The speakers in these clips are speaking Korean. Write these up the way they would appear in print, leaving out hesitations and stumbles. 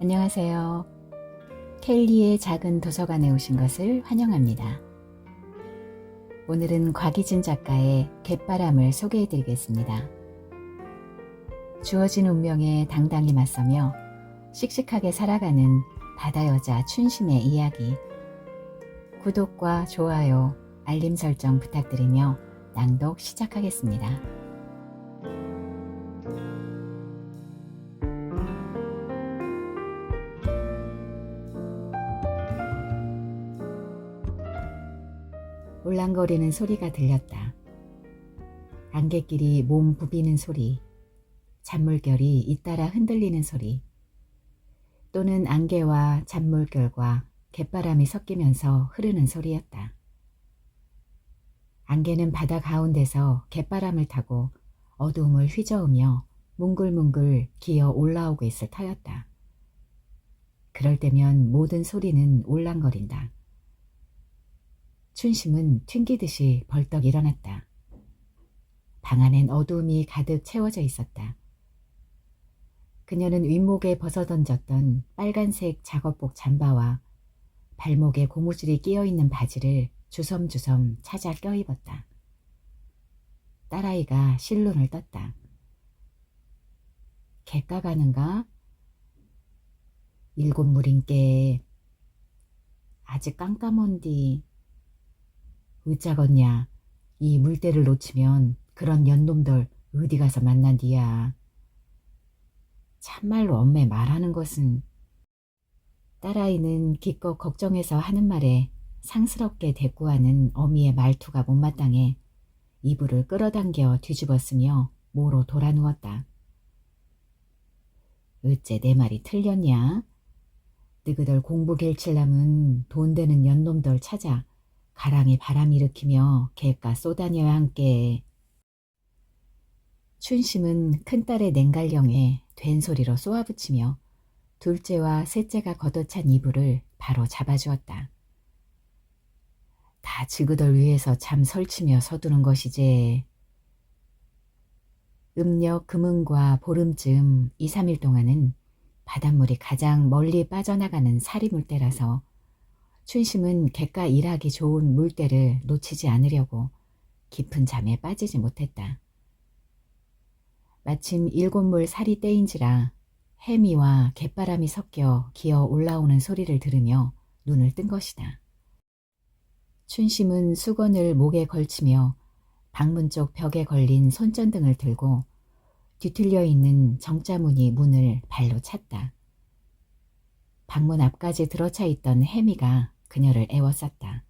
안녕하세요. 켈리의 작은 도서관에 오신 것을 환영합니다. 오늘은 곽희진 작가의 갯바람을 소개해 드리겠습니다. 주어진 운명에 당당히 맞서며 씩씩하게 살아가는 바다 여자 춘심의 이야기. 구독과 좋아요, 알림 설정 부탁드리며 낭독 시작하겠습니다. 울랑거리는 소리가 들렸다. 안갯길이 몸 부비는 소리, 잔물결이 잇따라 흔들리는 소리, 또는 안개와 잔물결과 갯바람이 섞이면서 흐르는 소리였다. 안개는 바다 가운데서 갯바람을 타고 어두움을 휘저으며 뭉글뭉글 기어 올라오고 있을 터였다. 그럴 때면 모든 소리는 울랑거린다. 춘심은 튕기듯이 벌떡 일어났다. 방 안엔 어두움이 가득 채워져 있었다. 그녀는 윗목에 벗어던졌던 빨간색 작업복 잠바와 발목에 고무줄이 끼어있는 바지를 주섬주섬 찾아 껴입었다. 딸아이가 실눈을 떴다. 갯가 가는가? 일곱 물인께 아직 깜깜한디. 으짜겄냐, 이 물때를 놓치면 그런 연놈들 어디 가서 만난디야. 참말로 엄매 말하는 것은. 딸아이는 기껏 걱정해서 하는 말에 상스럽게 대꾸하는 어미의 말투가 못마땅해 이불을 끌어당겨 뒤집었으며 모로 돌아 누웠다. 어째 내 말이 틀렸냐? 너희들 공부 gel칠라면 돈 되는 연놈들 찾아 가랑이 바람 일으키며 갯가 쏘다녀야 함께. 춘심은 큰딸의 냉갈령에 된소리로 쏘아붙이며 둘째와 셋째가 걷어찬 이불을 바로 잡아주었다. 다 지그들 위해서 참 설치며 서두는 것이지. 음력 금음과 보름쯤 2, 3일 동안은 바닷물이 가장 멀리 빠져나가는 사리물때라서 춘심은 갯가 일하기 좋은 물때를 놓치지 않으려고 깊은 잠에 빠지지 못했다. 마침 일곱물 사리 때인지라 해미와 갯바람이 섞여 기어 올라오는 소리를 들으며 눈을 뜬 것이다. 춘심은 수건을 목에 걸치며 방문 쪽 벽에 걸린 손전등을 들고 뒤틀려 있는 정자무늬 문을 발로 찼다. 방문 앞까지 들어차 있던 해미가 그녀를 애워쌌다.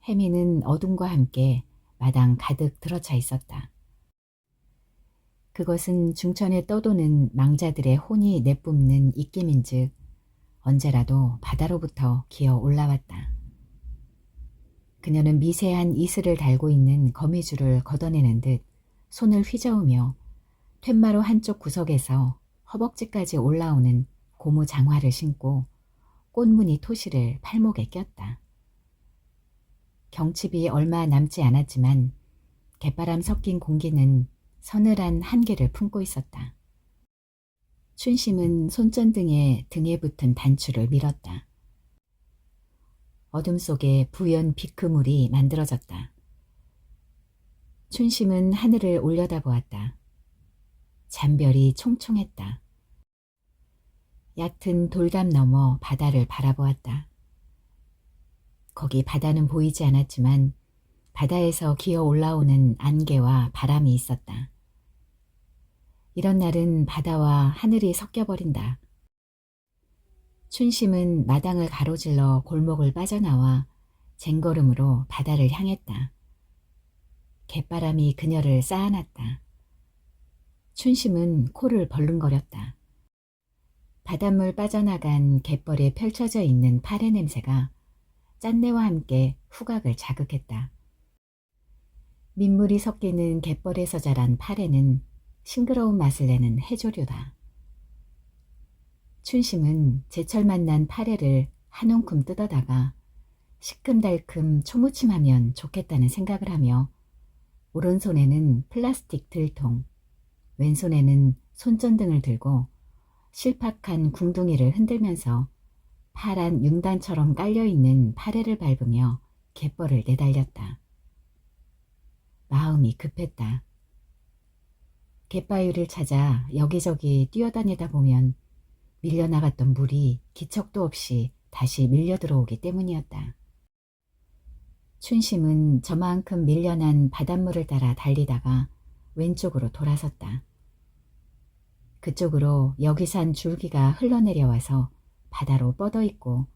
해미는 어둠과 함께 마당 가득 들어차 있었다. 그것은 중천에 떠도는 망자들의 혼이 내뿜는 입김인즉 언제라도 바다로부터 기어 올라왔다. 그녀는 미세한 이슬을 달고 있는 거미줄을 걷어내는 듯 손을 휘저으며 툇마루 한쪽 구석에서 허벅지까지 올라오는 고무 장화를 신고 꽃무늬 토시를 팔목에 꼈다. 경칩이 얼마 남지 않았지만 갯바람 섞인 공기는 서늘한 한기를 품고 있었다. 춘심은 손전등에 등에 붙은 단추를 밀었다. 어둠 속에 부연 비크물이 만들어졌다. 춘심은 하늘을 올려다보았다. 잔별이 총총했다. 얕은 돌담 너머 바다를 바라보았다. 거기 바다는 보이지 않았지만 바다에서 기어 올라오는 안개와 바람이 있었다. 이런 날은 바다와 하늘이 섞여버린다. 춘심은 마당을 가로질러 골목을 빠져나와 쟁걸음으로 바다를 향했다. 갯바람이 그녀를 쌓아놨다. 춘심은 코를 벌렁거렸다. 바닷물 빠져나간 갯벌에 펼쳐져 있는 파래 냄새가 짠내와 함께 후각을 자극했다. 민물이 섞이는 갯벌에서 자란 파래는 싱그러운 맛을 내는 해조류다. 춘심은 제철 만난 파래를 한 움큼 뜯어다가 시큼달큼 초무침하면 좋겠다는 생각을 하며 오른손에는 플라스틱 들통, 왼손에는 손전등을 들고 실팍한 궁둥이를 흔들면서 파란 융단처럼 깔려있는 파래를 밟으며 갯벌을 내달렸다. 마음이 급했다. 갯바위를 찾아 여기저기 뛰어다니다 보면 밀려나갔던 물이 기척도 없이 다시 밀려 들어오기 때문이었다. 춘심은 저만큼 밀려난 바닷물을 따라 달리다가 왼쪽으로 돌아섰다. 그쪽으로 여기산 줄기가 흘러내려와서 바다로 뻗어있고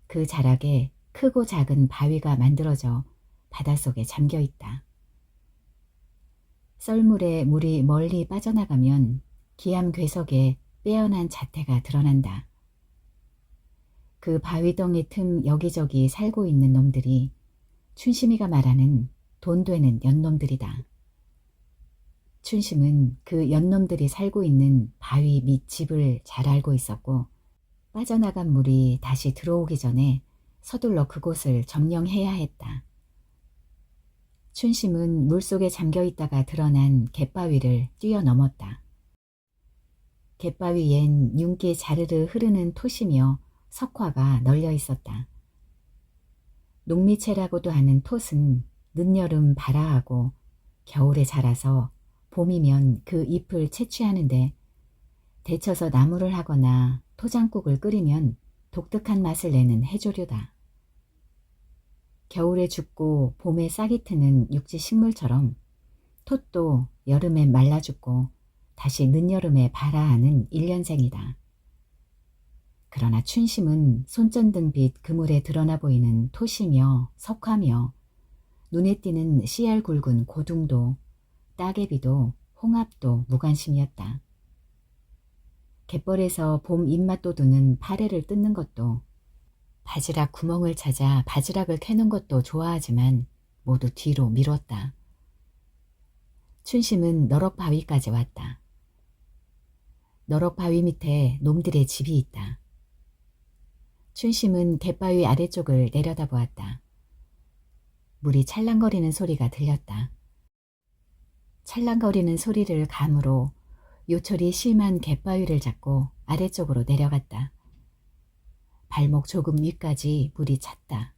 그 자락에 크고 작은 바위가 만들어져 바닷속에 잠겨있다. 썰물에 물이 멀리 빠져나가면 기암괴석에 빼어난 자태가 드러난다. 그 바위덩이 틈 여기저기 살고 있는 놈들이 춘심이가 말하는 돈 되는 연놈들이다. 춘심은 그 연놈들이 살고 있는 바위 밑 집을 잘 알고 있었고 빠져나간 물이 다시 들어오기 전에 서둘러 그곳을 점령해야 했다. 춘심은 물속에 잠겨있다가 드러난 갯바위를 뛰어넘었다. 갯바위엔 윤기 자르르 흐르는 톳이며 석화가 널려 있었다. 녹미채라고도 하는 톳은 늦여름 발아하고 겨울에 자라서 봄이면 그 잎을 채취하는데 데쳐서 나물을 하거나 토장국을 끓이면 독특한 맛을 내는 해조류다. 겨울에 죽고 봄에 싹이 트는 육지 식물처럼 톳도 여름에 말라 죽고 다시 늦여름에 발아하는 일년생이다. 그러나 춘심은 손전등빛 그물에 드러나 보이는 톳이며 석화며 눈에 띄는 씨알 굵은 고둥도, 따개비도, 홍합도 무관심이었다. 갯벌에서 봄 입맛 돋우는 파래를 뜯는 것도, 바지락 구멍을 찾아 바지락을 캐는 것도 좋아하지만 모두 뒤로 미뤘다. 춘심은 너럭바위까지 왔다. 너럭바위 밑에 놈들의 집이 있다. 춘심은 갯바위 아래쪽을 내려다보았다. 물이 찰랑거리는 소리가 들렸다. 찰랑거리는 소리를 감으로 요철이 심한 갯바위를 잡고 아래쪽으로 내려갔다. 발목 조금 위까지 물이 찼다.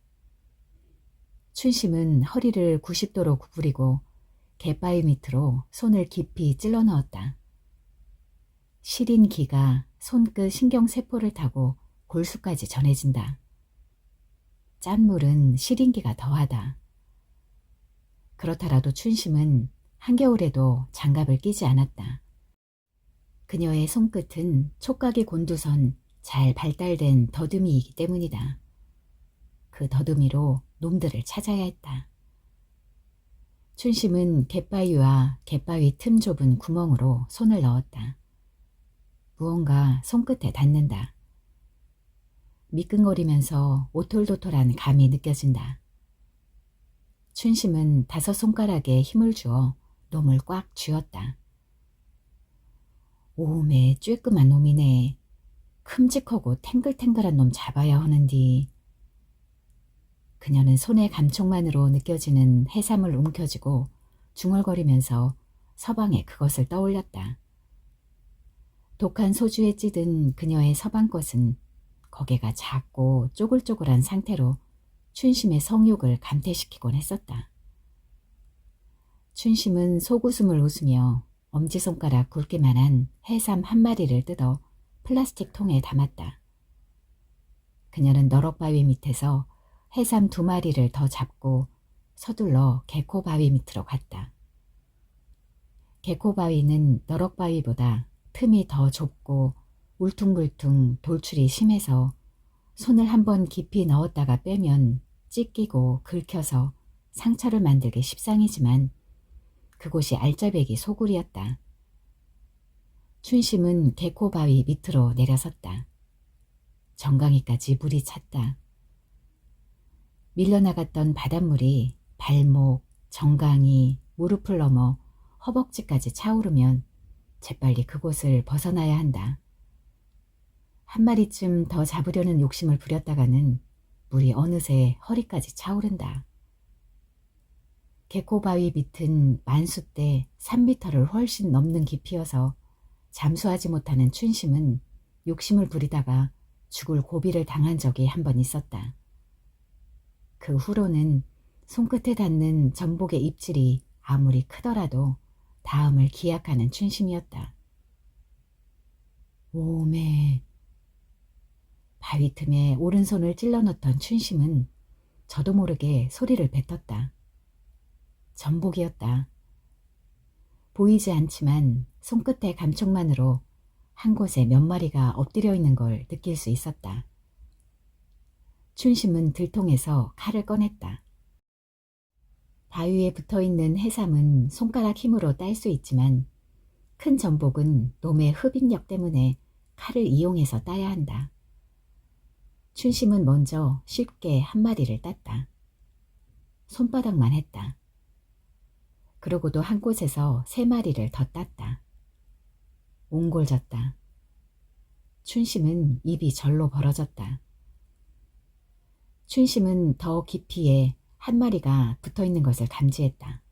춘심은 허리를 90도로 구부리고 갯바위 밑으로 손을 깊이 찔러 넣었다. 시린 기가 손끝 신경세포를 타고 골수까지 전해진다. 짠물은 시린기가 더하다. 그렇더라도 춘심은 한겨울에도 장갑을 끼지 않았다. 그녀의 손끝은 촉각이 곤두선 잘 발달된 더듬이이기 때문이다. 그 더듬이로 놈들을 찾아야 했다. 춘심은 갯바위와 갯바위 틈 좁은 구멍으로 손을 넣었다. 무언가 손끝에 닿는다. 미끈거리면서 오톨도톨한 감이 느껴진다. 춘심은 5손가락에 힘을 주어 놈을 꽉 쥐었다. 오메 쬐끔한 놈이네. 큼직하고 탱글탱글한 놈 잡아야 하는디. 그녀는 손의 감촉만으로 느껴지는 해삼을 움켜쥐고 중얼거리면서 서방에 그것을 떠올렸다. 독한 소주에 찌든 그녀의 서방것은 거기가 작고 쪼글쪼글한 상태로 춘심의 성욕을 감퇴시키곤 했었다. 춘심은 속웃음을 웃으며 엄지손가락 굵기만한 해삼 한 마리를 뜯어 플라스틱 통에 담았다. 그녀는 너럭바위 밑에서 해삼 2마리를 더 잡고 서둘러 개코바위 밑으로 갔다. 개코바위는 너럭바위보다 틈이 더 좁고 울퉁불퉁 돌출이 심해서 손을 한번 깊이 넣었다가 빼면 찢기고 긁혀서 상처를 만들기 십상이지만 그곳이 알짜배기 소굴이었다. 춘심은 개코바위 밑으로 내려섰다. 정강이까지 물이 찼다. 밀려나갔던 바닷물이 발목, 정강이, 무릎을 넘어 허벅지까지 차오르면 재빨리 그곳을 벗어나야 한다. 한 마리쯤 더 잡으려는 욕심을 부렸다가는 물이 어느새 허리까지 차오른다. 개코바위 밑은 만수 때 3미터를 훨씬 넘는 깊이여서 잠수하지 못하는 춘심은 욕심을 부리다가 죽을 고비를 당한 적이 한 번 있었다. 그 후로는 손끝에 닿는 전복의 입질이 아무리 크더라도 다음을 기약하는 춘심이었다. 오메. 바위 틈에 오른손을 찔러 넣던 춘심은 저도 모르게 소리를 뱉었다. 전복이었다. 보이지 않지만 손끝의 감촉만으로 한 곳에 몇 마리가 엎드려 있는 걸 느낄 수 있었다. 춘심은 들통에서 칼을 꺼냈다. 바위에 붙어있는 해삼은 손가락 힘으로 딸 수 있지만 큰 전복은 놈의 흡인력 때문에 칼을 이용해서 따야 한다. 춘심은 먼저 쉽게 한 마리를 땄다. 손바닥만 했다. 그러고도 한 곳에서 3마리를 더 땄다. 옹골졌다. 춘심은 입이 절로 벌어졌다. 춘심은 더 깊이에 한 마리가 붙어있는 것을 감지했다.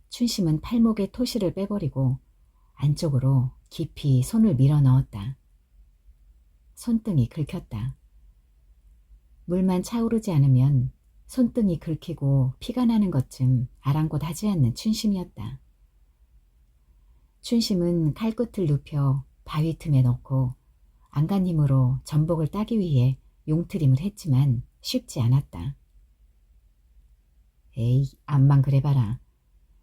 춘심은 팔목의 토시를 빼버리고 안쪽으로 깊이 손을 밀어 넣었다. 손등이 긁혔다. 물만 차오르지 않으면 손등이 긁히고 피가 나는 것쯤 아랑곳하지 않는 춘심이었다. 춘심은 칼끝을 눕혀 바위 틈에 넣고 안간 힘으로 전복을 따기 위해 용트림을 했지만 쉽지 않았다. 에이, 암만 그래봐라.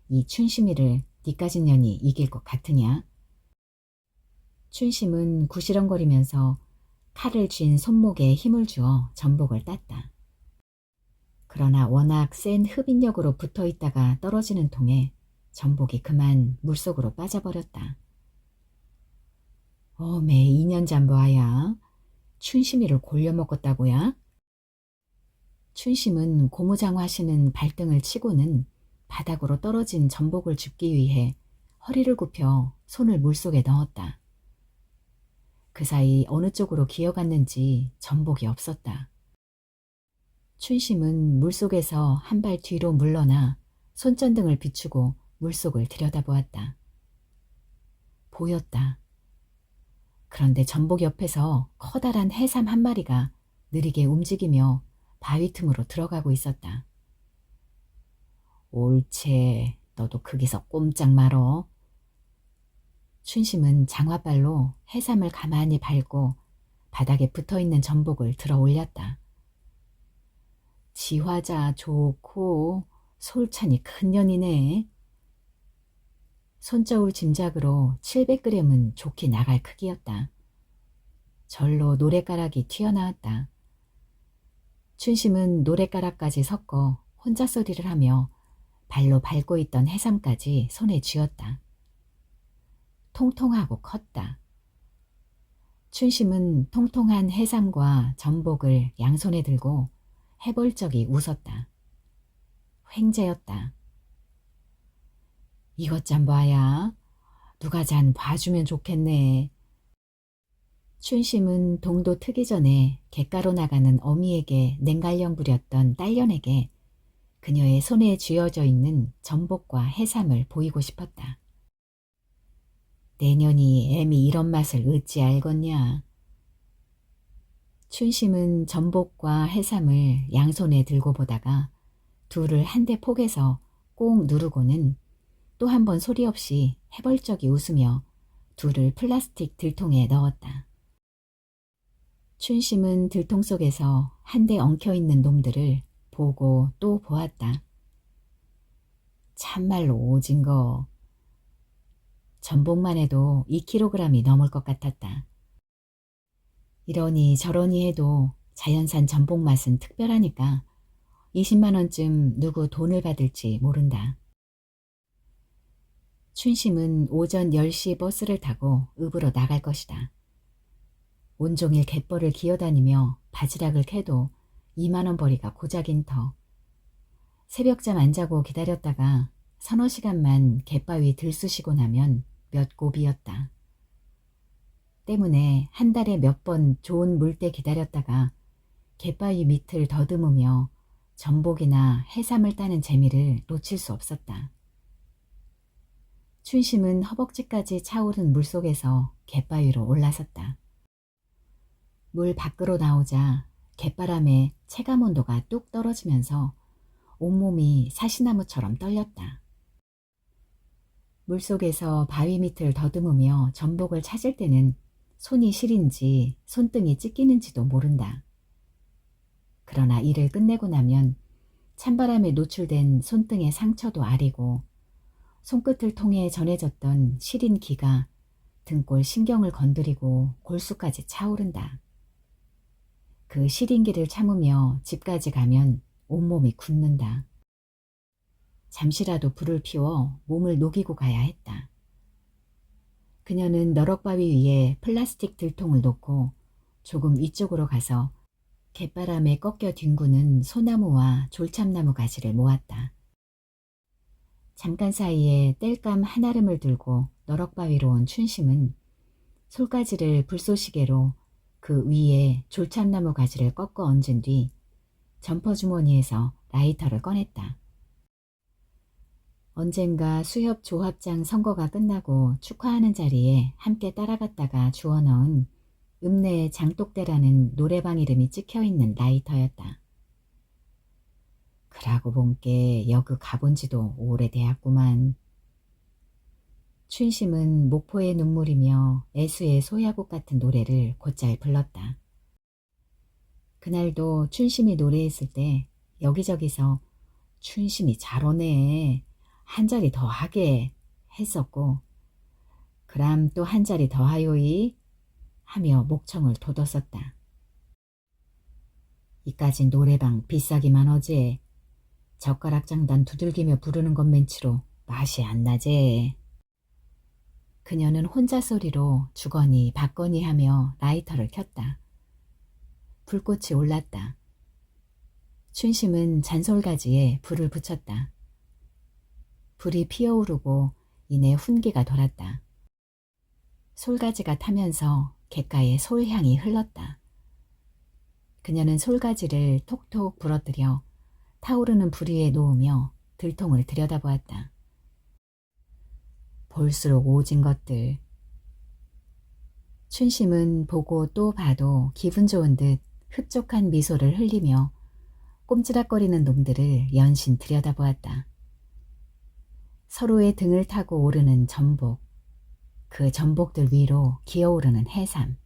이 춘심이를 니까진 년이 이길 것 같으냐? 춘심은 구시렁거리면서 칼을 쥔 손목에 힘을 주어 전복을 땄다. 그러나 워낙 센 흡인력으로 붙어있다가 떨어지는 통에 전복이 그만 물속으로 빠져버렸다. 어메, 2년 잠보아야. 춘심이를 골려먹었다고야? 춘심은 고무장화시는 발등을 치고는 바닥으로 떨어진 전복을 줍기 위해 허리를 굽혀 손을 물속에 넣었다. 그 사이 어느 쪽으로 기어갔는지 전복이 없었다. 춘심은 물속에서 한 발 뒤로 물러나 손전등을 비추고 물속을 들여다보았다. 보였다. 그런데 전복 옆에서 커다란 해삼 한 마리가 느리게 움직이며 바위 틈으로 들어가고 있었다. 옳체, 너도 거기서 꼼짝 말어. 춘심은 장화발로 해삼을 가만히 밟고 바닥에 붙어있는 전복을 들어 올렸다. 지화자 좋고 솔찬이 큰 년이네. 손저울 짐작으로 700g은 좋게 나갈 크기였다. 절로 노랫가락이 튀어나왔다. 춘심은 노랫가락까지 섞어 혼자 소리를 하며 발로 밟고 있던 해삼까지 손에 쥐었다. 통통하고 컸다. 춘심은 통통한 해삼과 전복을 양손에 들고 해벌적이 웃었다. 횡재였다. 이것 좀 봐야. 누가 잔 봐주면 좋겠네. 춘심은 동도 트기 전에 갯가로 나가는 어미에게 냉갈령 부렸던 딸년에게 그녀의 손에 쥐어져 있는 전복과 해삼을 보이고 싶었다. 내년이 애미 이런 맛을 어찌 알겠냐. 춘심은 전복과 해삼을 양손에 들고 보다가 둘을 한데 폭에서 꼭 누르고는 또 한 번 소리 없이 해벌적이 웃으며 둘을 플라스틱 들통에 넣었다. 춘심은 들통 속에서 한데 엉켜있는 놈들을 보고 또 보았다. 참말로 오진 거. 전복만 해도 2kg이 넘을 것 같았다. 이러니 저러니 해도 자연산 전복 맛은 특별하니까 20만원쯤 누구 돈을 받을지 모른다. 춘심은 오전 10시 버스를 타고 읍으로 나갈 것이다. 온종일 갯벌을 기어다니며 바지락을 캐도 2만원 벌이가 고작인 터. 새벽잠 안 자고 기다렸다가 서너 시간만 갯바위 들쑤시고 나면 몇 곱이었다. 때문에 한 달에 몇 번 좋은 물때 기다렸다가 갯바위 밑을 더듬으며 전복이나 해삼을 따는 재미를 놓칠 수 없었다. 춘심은 허벅지까지 차오른 물속에서 갯바위로 올라섰다. 물 밖으로 나오자 갯바람에 체감 온도가 뚝 떨어지면서 온몸이 사시나무처럼 떨렸다. 물속에서 바위 밑을 더듬으며 전복을 찾을 때는 손이 시린지 손등이 찢기는지도 모른다. 그러나 일을 끝내고 나면 찬바람에 노출된 손등의 상처도 아리고 손끝을 통해 전해졌던 시린 기가 등골 신경을 건드리고 골수까지 차오른다. 그 시린 기를 참으며 집까지 가면 온몸이 굳는다. 잠시라도 불을 피워 몸을 녹이고 가야 했다. 그녀는 너럭바위 위에 플라스틱 들통을 놓고 조금 위쪽으로 가서 갯바람에 꺾여 뒹구는 소나무와 졸참나무 가지를 모았다. 잠깐 사이에 땔감 한아름을 들고 너럭바위로 온 춘심은 솔가지를 불쏘시개로 그 위에 졸참나무 가지를 꺾어 얹은 뒤 점퍼 주머니에서 라이터를 꺼냈다. 언젠가 수협 조합장 선거가 끝나고 축하하는 자리에 함께 따라갔다가 주워넣은 읍내의 장독대라는 노래방 이름이 찍혀있는 라이터였다. 그라고 본게 여그 가본지도 오래되었구만. 춘심은 목포의 눈물이며 애수의 소야곡 같은 노래를 곧잘 불렀다. 그날도 춘심이 노래했을 때 여기저기서 춘심이 잘 오네, 한 자리 더 하게 했었고, 그람 또 한 자리 더 하요이 하며 목청을 돋웠었다. 이까진 노래방 비싸기만 어제 젓가락 장단 두들기며 부르는 것 멘치로 맛이 안 나제. 그녀는 혼자 소리로 주거니 받거니 하며 라이터를 켰다. 불꽃이 올랐다. 춘심은 잔솔가지에 불을 붙였다. 불이 피어오르고 이내 훈기가 돌았다. 솔가지가 타면서 갯가에 솔향이 흘렀다. 그녀는 솔가지를 톡톡 부러뜨려 타오르는 불 위에 놓으며 들통을 들여다보았다. 볼수록 오진 것들. 춘심은 보고 또 봐도 기분 좋은 듯 흡족한 미소를 흘리며 꼼지락거리는 놈들을 연신 들여다보았다. 서로의 등을 타고 오르는 전복, 그 전복들 위로 기어오르는 해삼.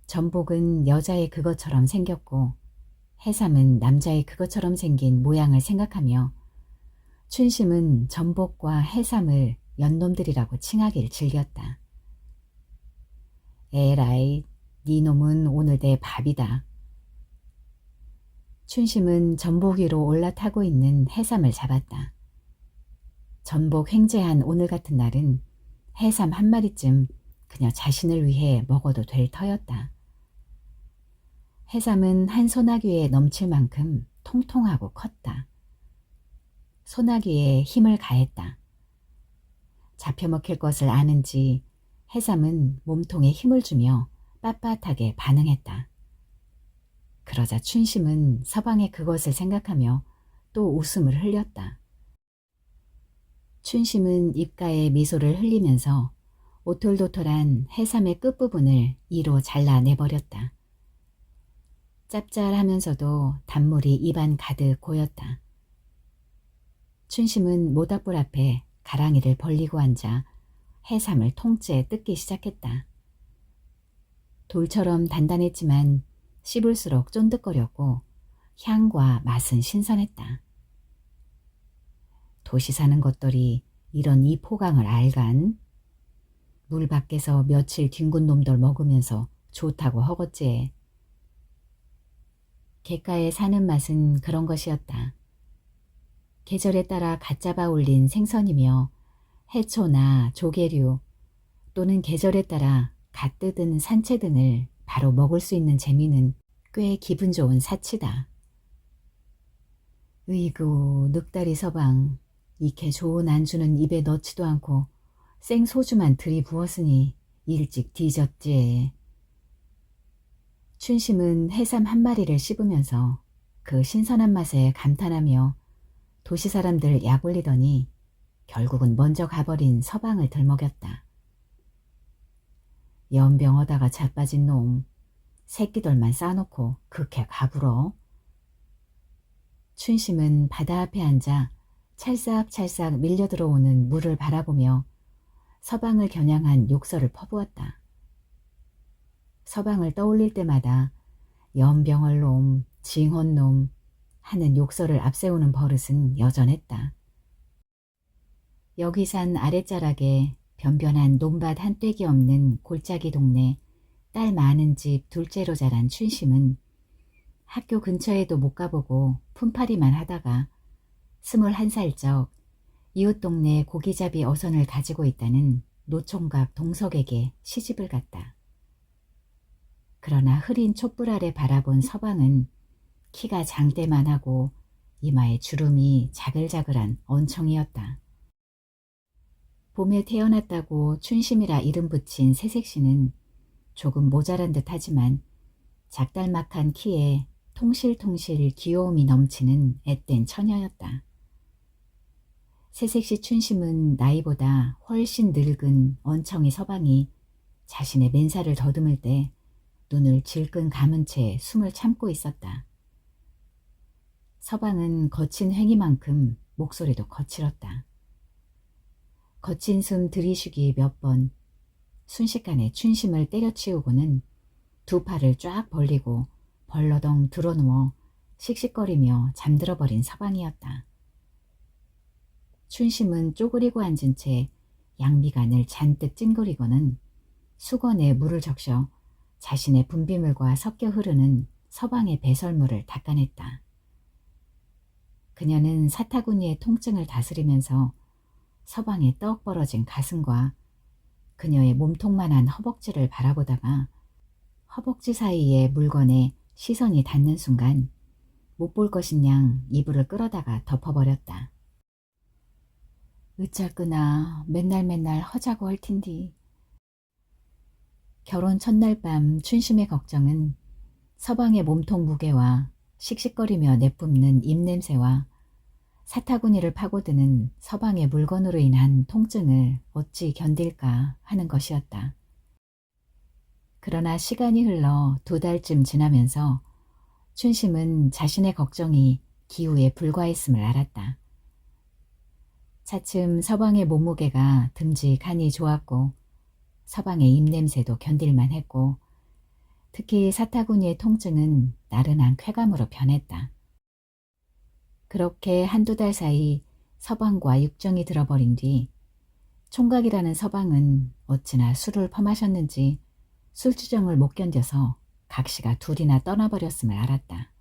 전복은 여자의 그것처럼 생겼고 해삼은 남자의 그것처럼 생긴 모양을 생각하며 춘심은 전복과 해삼을 연놈들이라고 칭하길 즐겼다. 에라이, 네 놈은 오늘 내 밥이다. 춘심은 전복 위로 올라타고 있는 해삼을 잡았다. 전복 횡재한 오늘 같은 날은 해삼 한 마리쯤 그녀 자신을 위해 먹어도 될 터였다. 해삼은 한 소나귀에 넘칠 만큼 통통하고 컸다. 소나귀에 힘을 가했다. 잡혀 먹힐 것을 아는지 해삼은 몸통에 힘을 주며 빳빳하게 반응했다. 그러자 춘심은 서방의 그것을 생각하며 또 웃음을 흘렸다. 춘심은 입가에 미소를 흘리면서 오톨도톨한 해삼의 끝부분을 이로 잘라내버렸다. 짭짤하면서도 단물이 입안 가득 고였다. 춘심은 모닥불 앞에 가랑이를 벌리고 앉아 해삼을 통째 뜯기 시작했다. 돌처럼 단단했지만 씹을수록 쫀득거렸고 향과 맛은 신선했다. 도시 사는 것들이 이런 이 포강을 알간? 물 밖에서 며칠 뒹군 놈들 먹으면서 좋다고 허겄지. 갯가에 사는 맛은 그런 것이었다. 계절에 따라 갓 잡아 올린 생선이며 해초나 조개류 또는 계절에 따라 갓 뜯은 산채 등을 바로 먹을 수 있는 재미는 꽤 기분 좋은 사치다. 으이구, 늑다리 서방, 이케 좋은 안주는 입에 넣지도 않고 생소주만 들이부었으니 일찍 뒤졌지. 춘심은 해삼 한 마리를 씹으면서 그 신선한 맛에 감탄하며 도시 사람들 약 올리더니 결국은 먼저 가버린 서방을 들먹였다. 연병하다가 자빠진 놈, 새끼들만 싸놓고 그렇게 가불어. 춘심은 바다 앞에 앉아 찰싹찰싹 밀려 들어오는 물을 바라보며 서방을 겨냥한 욕설을 퍼부었다. 서방을 떠올릴 때마다 연병얼놈, 징혼놈 하는 욕설을 앞세우는 버릇은 여전했다. 여기산 아랫자락에 변변한 논밭 한 떼기 없는 골짜기 동네 딸 많은 집 둘째로 자란 춘심은 학교 근처에도 못 가보고 품팔이만 하다가 21살적 이웃 동네 고기잡이 어선을 가지고 있다는 노총각 동석에게 시집을 갔다. 그러나 흐린 촛불 아래 바라본 서방은 키가 장대만하고 이마에 주름이 자글자글한 언청이었다. 봄에 태어났다고 춘심이라 이름 붙인 새색시는 조금 모자란 듯 하지만 작달막한 키에 통실통실 귀여움이 넘치는 앳된 처녀였다. 새색시 춘심은 나이보다 훨씬 늙은 언청이 서방이 자신의 맨살을 더듬을 때 눈을 질끈 감은 채 숨을 참고 있었다. 서방은 거친 행위만큼 목소리도 거칠었다. 거친 숨 들이쉬기 몇 번, 순식간에 춘심을 때려치우고는 두 팔을 쫙 벌리고 벌러덩 드러누워 씩씩거리며 잠들어버린 서방이었다. 춘심은 쪼그리고 앉은 채 양미간을 잔뜩 찡그리고는 수건에 물을 적셔 자신의 분비물과 섞여 흐르는 서방의 배설물을 닦아냈다. 그녀는 사타구니의 통증을 다스리면서 서방의 떡 벌어진 가슴과 그녀의 몸통만한 허벅지를 바라보다가 허벅지 사이의 물건에 시선이 닿는 순간 못 볼 것인양 이불을 끌어다가 덮어버렸다. 어쩔 끄나 맨날 허자고 할 텐디. 결혼 첫날 밤 춘심의 걱정은 서방의 몸통 무게와 씩씩거리며 내뿜는 입냄새와 사타구니를 파고드는 서방의 물건으로 인한 통증을 어찌 견딜까 하는 것이었다. 그러나 시간이 흘러 2달쯤 지나면서 춘심은 자신의 걱정이 기우에 불과했음을 알았다. 차츰 서방의 몸무게가 듬직하니 좋았고 서방의 입냄새도 견딜만 했고 특히 사타구니의 통증은 나른한 쾌감으로 변했다. 그렇게 1~2달 사이 서방과 육정이 들어버린 뒤 총각이라는 서방은 어찌나 술을 퍼마셨는지 술주정을 못 견뎌서 각시가 둘이나 떠나버렸음을 알았다.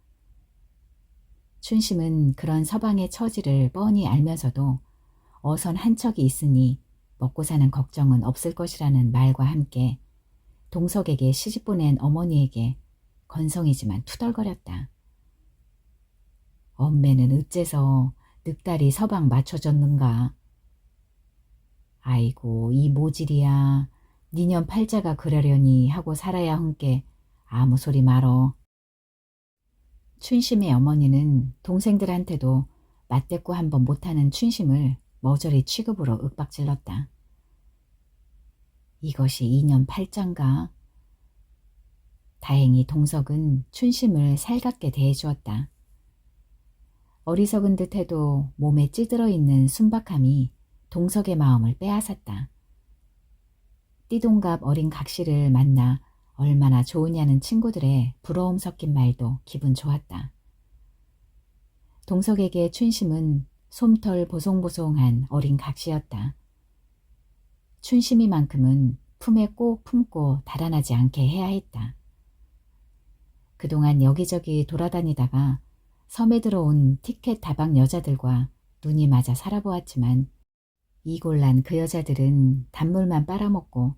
춘심은 그런 서방의 처지를 뻔히 알면서도 어선 한 척이 있으니 먹고 사는 걱정은 없을 것이라는 말과 함께 동석에게 시집 보낸 어머니에게 건성이지만 투덜거렸다. 엄매는 어째서 늑다리 서방 맞춰줬는가. 아이고 이 모질이야. 니년 팔자가 그러려니 하고 살아야 헌게 아무 소리 말어. 춘심의 어머니는 동생들한테도 맞대꾸 한번 못하는 춘심을 머저리 취급으로 윽박질렀다. 이것이 2년 팔자인가? 다행히 동석은 춘심을 살갑게 대해주었다. 어리석은 듯해도 몸에 찌들어 있는 순박함이 동석의 마음을 빼앗았다. 띠동갑 어린 각시를 만나 얼마나 좋으냐는 친구들의 부러움 섞인 말도 기분 좋았다. 동석에게 춘심은 솜털 보송보송한 어린 각시였다. 춘심이만큼은 품에 꼭 품고 달아나지 않게 해야 했다. 그동안 여기저기 돌아다니다가 섬에 들어온 티켓 다방 여자들과 눈이 맞아 살아보았지만 이골란 그 여자들은 단물만 빨아먹고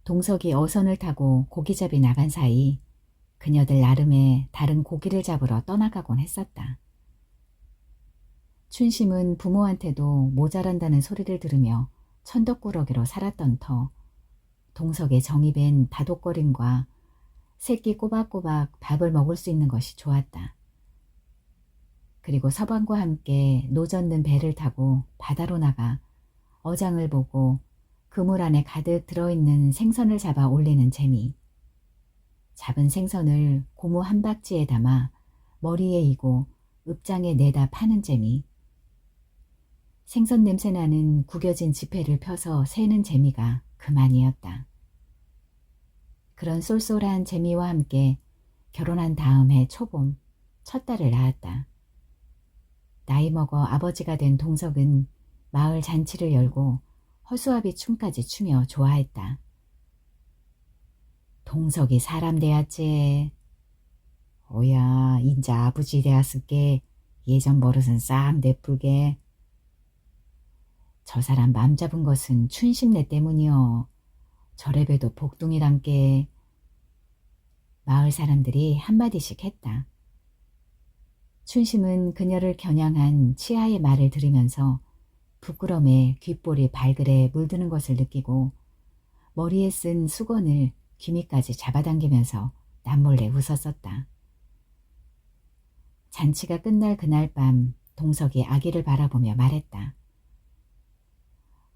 동석이 어선을 타고 고기잡이 나간 사이 그녀들 나름의 다른 고기를 잡으러 떠나가곤 했었다. 춘심은 부모한테도 모자란다는 소리를 들으며 천덕꾸러기로 살았던 터 동석의 정이 밴 다독거림과 새끼 꼬박꼬박 밥을 먹을 수 있는 것이 좋았다. 그리고 서방과 함께 노젓는 배를 타고 바다로 나가 어장을 보고 그물 안에 가득 들어있는 생선을 잡아 올리는 재미. 잡은 생선을 고무 한 박지에 담아 머리에 이고 읍장에 내다 파는 재미. 생선 냄새나는 구겨진 지폐를 펴서 세는 재미가 그만이었다. 그런 쏠쏠한 재미와 함께 결혼한 다음 해 초봄 첫 딸을 낳았다. 나이 먹어 아버지가 된 동석은 마을 잔치를 열고 허수아비 춤까지 추며 좋아했다. 동석이 사람 되었지. 오야 인자 아버지 되었을게. 예전 버릇은 싹 내풀게. 저 사람 맘 잡은 것은 춘심네 때문이여. 저래봬도 복둥이란께. 마을 사람들이 한마디씩 했다. 춘심은 그녀를 겨냥한 치아의 말을 들으면서 부끄럼에 귓볼이 발그레 물드는 것을 느끼고 머리에 쓴 수건을 귀밑까지 잡아당기면서 남몰래 웃었었다. 잔치가 끝날 그날 밤 동석이 아기를 바라보며 말했다.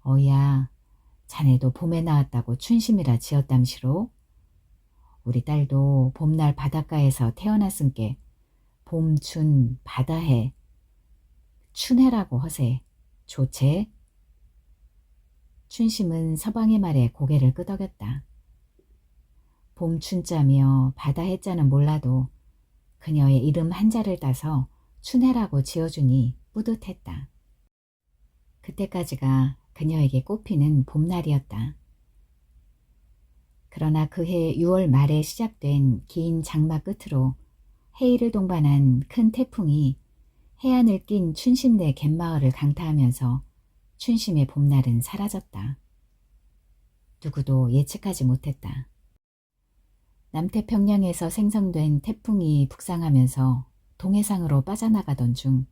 어야, 자네도 봄에 나왔다고 춘심이라 지었담시로? 우리 딸도 봄날 바닷가에서 태어났음께 봄춘 바다해 춘해라고 허세. 좋제? 춘심은 서방의 말에 고개를 끄덕였다. 봄춘자며 바다해자는 몰라도 그녀의 이름 한자를 따서 춘해라고 지어주니 뿌듯했다. 그때까지가 그녀에게 꽃피는 봄날이었다. 그러나 그해 6월 말에 시작된 긴 장마 끝으로 해일을 동반한 큰 태풍이 해안을 낀 춘심네 갯마을을 강타하면서 춘심의 봄날은 사라졌다. 누구도 예측하지 못했다. 남태평양에서 생성된 태풍이 북상하면서 동해상으로 빠져나가던 중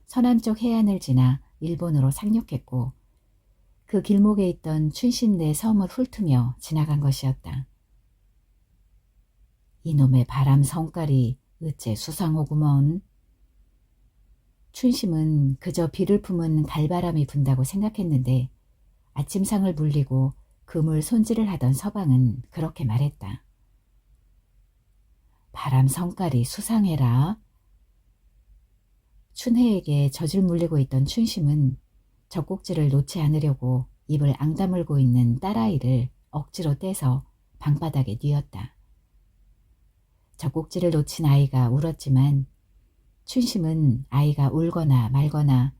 서남쪽 해안을 지나 일본으로 상륙했고 그 길목에 있던 춘심네 섬을 훑으며 지나간 것이었다. 이놈의 바람 성깔이 어째 수상하구먼. 춘심은 그저 비를 품은 갈바람이 분다고 생각했는데 아침상을 물리고 그물 손질을 하던 서방은 그렇게 말했다. 바람 성깔이 수상해라. 춘혜에게 젖을 물리고 있던 춘심은 젖꼭지를 놓지 않으려고 입을 앙다물고 있는 딸아이를 억지로 떼서 방바닥에 뉘었다. 젖꼭지를 놓친 아이가 울었지만 춘심은 아이가 울거나 말거나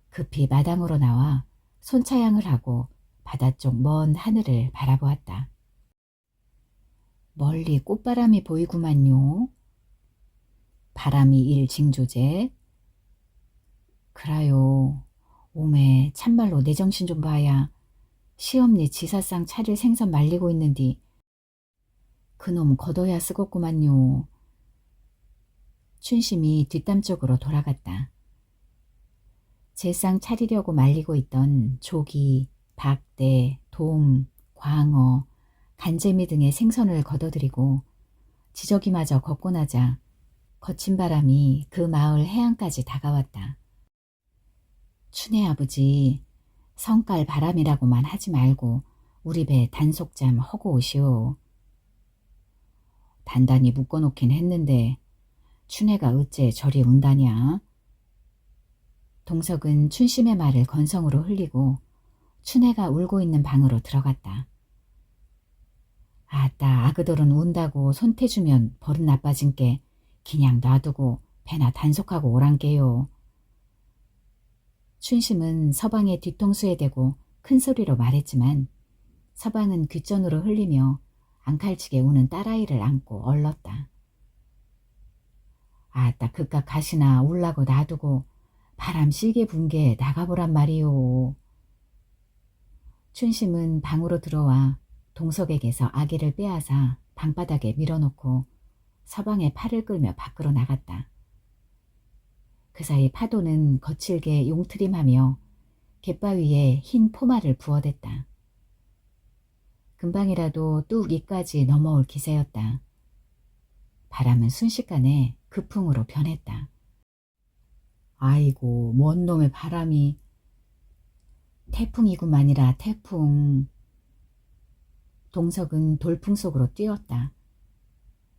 급히 마당으로 나와 손차양을 하고 바다 쪽 먼 하늘을 바라보았다. 멀리 꽃바람이 보이구만요. 바람이 일 징조제. 그라요. 오메 참말로 내 정신 좀 봐야. 시엄니 지사상 차릴 생선 말리고 있는디 그놈 걷어야 쓰겄구만요. 춘심이 뒷담 쪽으로 돌아갔다. 제상 차리려고 말리고 있던 조기, 박대, 돔, 광어, 간재미 등의 생선을 걷어들이고 지저귀마저 걷고 나자 거친 바람이 그 마을 해안까지 다가왔다. 춘혜 아버지, 성깔 바람이라고만 하지 말고 우리 배 단속 좀 하고 오시오. 단단히 묶어놓긴 했는데 춘혜가 어째 저리 운다냐? 동석은 춘심의 말을 건성으로 흘리고 춘혜가 울고 있는 방으로 들어갔다. 아따 아그돌은 운다고 손태주면 버릇 나빠진께 그냥 놔두고 배나 단속하고 오란께요. 춘심은 서방의 뒤통수에 대고 큰 소리로 말했지만 서방은 귓전으로 흘리며 앙칼치게 우는 딸아이를 안고 얼렀다. 아따 그깟 가시나 울라고 놔두고 바람 실게 분 게 나가보란 말이오. 춘심은 방으로 들어와 동석에게서 아기를 빼앗아 방바닥에 밀어놓고 서방의 팔을 끌며 밖으로 나갔다. 그 사이 파도는 거칠게 용트림하며 갯바위에 흰 포마를 부어댔다. 금방이라도 뚝 이까지 넘어올 기세였다. 바람은 순식간에 급풍으로 변했다. 아이고 뭔 놈의 바람이. 태풍이구만이라 태풍. 동석은 돌풍 속으로 뛰었다.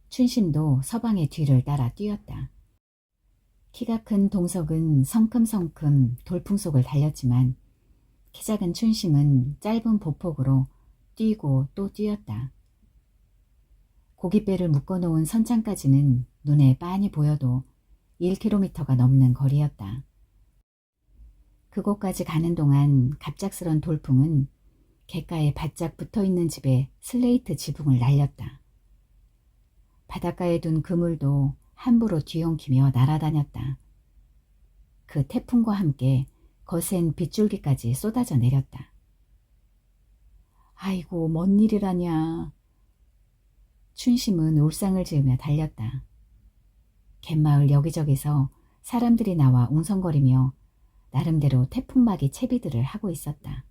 춘심도 서방의 뒤를 따라 뛰었다. 키가 큰 동석은 성큼성큼 돌풍 속을 달렸지만 키 작은 춘심은 짧은 보폭으로 뛰고 또 뛰었다. 고깃배를 묶어놓은 선창까지는 눈에 빤히 보여도 1km가 넘는 거리였다. 그곳까지 가는 동안 갑작스런 돌풍은 갯가에 바짝 붙어있는 집에 슬레이트 지붕을 날렸다. 바닷가에 둔 그물도 함부로 뒤엉키며 날아다녔다. 그 태풍과 함께 거센 빗줄기까지 쏟아져 내렸다. 아이고, 뭔 일이라냐. 춘심은 울상을 지으며 달렸다. 갯마을 여기저기서 사람들이 나와 웅성거리며 나름대로 태풍막이 채비들을 하고 있었다.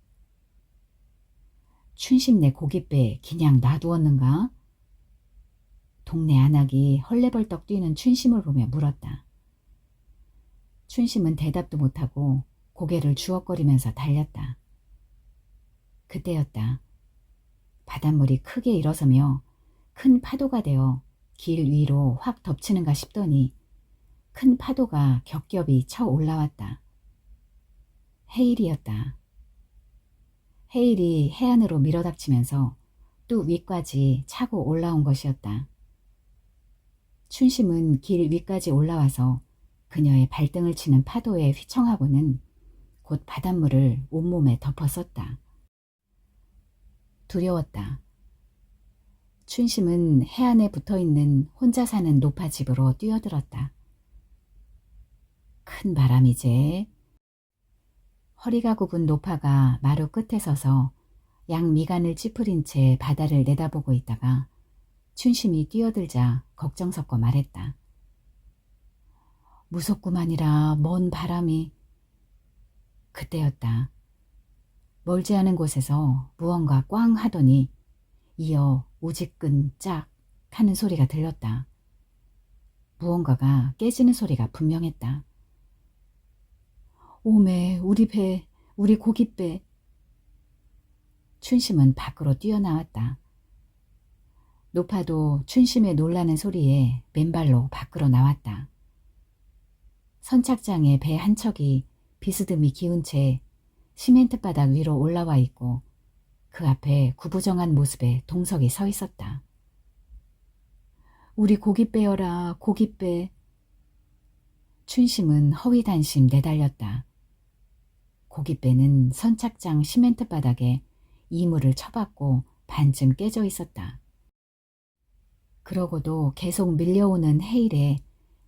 춘심네 고깃배 그냥 놔두었는가? 동네 안악이 헐레벌떡 뛰는 춘심을 보며 물었다. 춘심은 대답도 못하고 고개를 주걱거리면서 달렸다. 그때였다. 바닷물이 크게 일어서며 큰 파도가 되어 길 위로 확 덮치는가 싶더니 큰 파도가 겹겹이 쳐 올라왔다. 해일이었다. 해일이 해안으로 밀어닥치면서 뚝 위까지 차고 올라온 것이었다. 춘심은 길 위까지 올라와서 그녀의 발등을 치는 파도에 휘청하고는 곧 바닷물을 온몸에 덮어썼다. 두려웠다. 춘심은 해안에 붙어있는 혼자 사는 노파 집으로 뛰어들었다. 큰 바람이제. 허리가 굽은 노파가 마루 끝에 서서 양 미간을 찌푸린 채 바다를 내다보고 있다가 춘심이 뛰어들자 걱정 섞어 말했다. 무섭구만이라 먼 바람이. 그때였다. 멀지 않은 곳에서 무언가 꽝 하더니 이어 우지끈 짝 하는 소리가 들렸다. 무언가가 깨지는 소리가 분명했다. 오메, 우리 배, 우리 고깃배. 춘심은 밖으로 뛰어나왔다. 노파도 춘심의 놀라는 소리에 맨발로 밖으로 나왔다. 선착장에 배 한 척이 비스듬히 기운 채 시멘트 바닥 위로 올라와 있고 그 앞에 구부정한 모습의 동석이 서 있었다. 우리 고깃배여라, 고깃배. 춘심은 허위단심 내달렸다. 고깃배는 선착장 시멘트 바닥에 이물을 쳐박고 반쯤 깨져 있었다. 그러고도 계속 밀려오는 해일에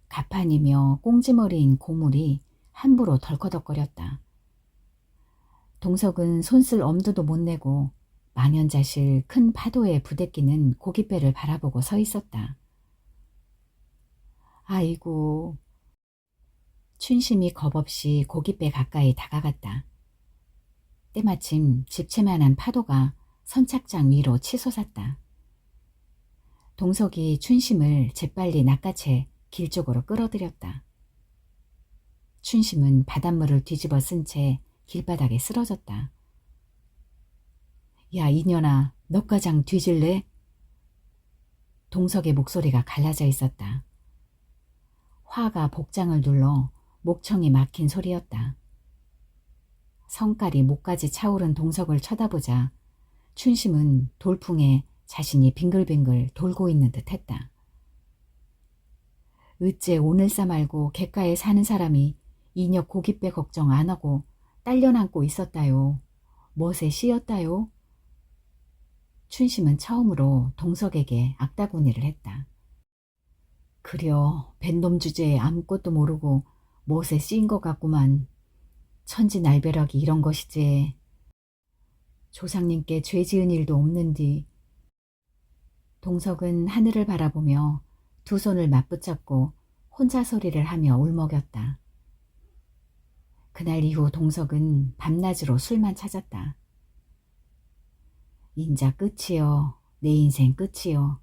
가판이며 꽁지머리인 고물이 함부로 덜커덕거렸다. 동석은 손쓸 엄두도 못 내고 망연자실 큰 파도에 부대끼는 고깃배를 바라보고 서 있었다. 아이고. 춘심이 겁없이 고깃배 가까이 다가갔다. 때마침 집채만한 파도가 선착장 위로 치솟았다. 동석이 춘심을 재빨리 낚아채 길 쪽으로 끌어들였다. 춘심은 바닷물을 뒤집어 쓴 채 길바닥에 쓰러졌다. 야, 이년아, 너가장 뒤질래? 동석의 목소리가 갈라져 있었다. 화가 복장을 눌러 목청이 막힌 소리였다. 성깔이 목까지 차오른 동석을 쳐다보자 춘심은 돌풍에 자신이 빙글빙글 돌고 있는 듯 했다. 어째 오늘싸 말고 갯가에 사는 사람이 이녀 고깃배 걱정 안 하고 딸려남고 있었다요. 멋에 씌었다요. 춘심은 처음으로 동석에게 악다구니를 했다. 그려 뱃놈 주제에 아무것도 모르고 멋에 씌인 것 같구만. 천지날벼락이 이런 것이지. 조상님께 죄 지은 일도 없는디. 동석은 하늘을 바라보며 두 손을 맞붙잡고 혼자 소리를 하며 울먹였다. 그날 이후 동석은 밤낮으로 술만 찾았다. 인자 끝이여, 내 인생 끝이여.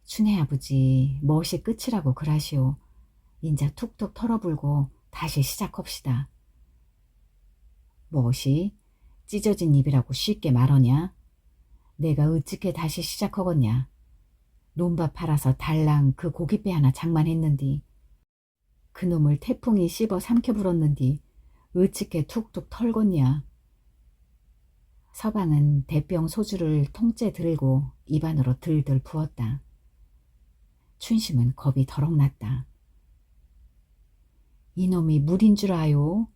춘혜 아버지, 멋이 끝이라고 그라시오. 인자 툭툭 털어불고 다시 시작합시다. 멋이? 찢어진 입이라고 쉽게 말하냐? 내가 어찌게 다시 시작하겠냐? 논밭 팔아서 달랑 그 고깃배 하나 장만했는디 그놈을 태풍이 씹어 삼켜 불었는디 으찌게 툭툭 털겄냐. 서방은 대병 소주를 통째 들고 입안으로 들들 부었다. 춘심은 겁이 더럭 났다. 이놈이 물인 줄 아요?